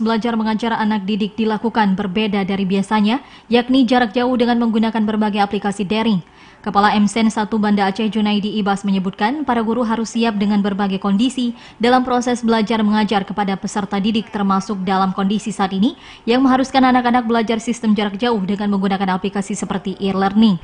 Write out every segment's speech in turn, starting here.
proses belajar mengajar anak didik dilakukan berbeda dari biasanya, yakni jarak jauh dengan menggunakan berbagai aplikasi daring. Kepala MSen 1 Banda Aceh Junaidi Ibas menyebutkan para guru harus siap dengan berbagai kondisi dalam proses belajar mengajar kepada peserta didik, termasuk dalam kondisi saat ini yang mengharuskan anak-anak belajar sistem jarak jauh dengan menggunakan aplikasi seperti e-learning.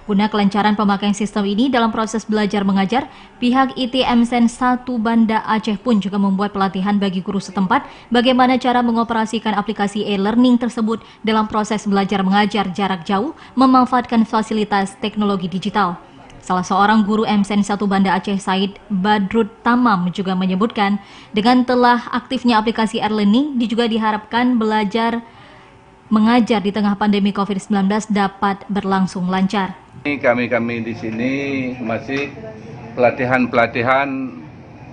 Guna kelancaran pemakaian sistem ini dalam proses belajar mengajar, pihak IT MSen 1 Banda Aceh pun juga membuat pelatihan bagi guru setempat bagaimana cara mengoperasikan aplikasi e-learning tersebut dalam proses belajar mengajar jarak jauh memanfaatkan fasilitas teknologi digital. Salah seorang guru MSen 1 Banda Aceh, Said Badrut Tamam, juga menyebutkan dengan telah aktifnya aplikasi e-learning juga diharapkan belajar mengajar di tengah pandemi COVID-19 dapat berlangsung lancar. Kami di sini masih pelatihan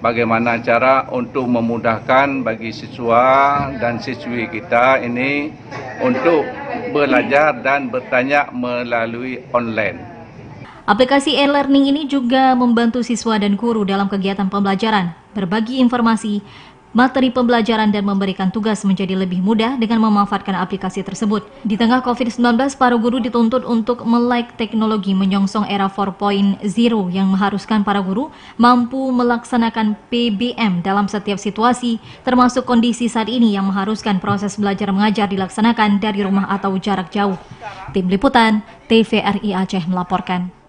bagaimana cara untuk memudahkan bagi siswa dan siswi kita ini untuk belajar dan bertanya melalui online. Aplikasi e-learning ini juga membantu siswa dan guru dalam kegiatan pembelajaran, berbagi informasi, materi pembelajaran dan memberikan tugas menjadi lebih mudah dengan memanfaatkan aplikasi tersebut. Di tengah COVID-19, para guru dituntut untuk melek teknologi menyongsong era 4.0 yang mengharuskan para guru mampu melaksanakan PBM dalam setiap situasi, termasuk kondisi saat ini yang mengharuskan proses belajar mengajar dilaksanakan dari rumah atau jarak jauh. Tim Liputan TVRI Aceh melaporkan.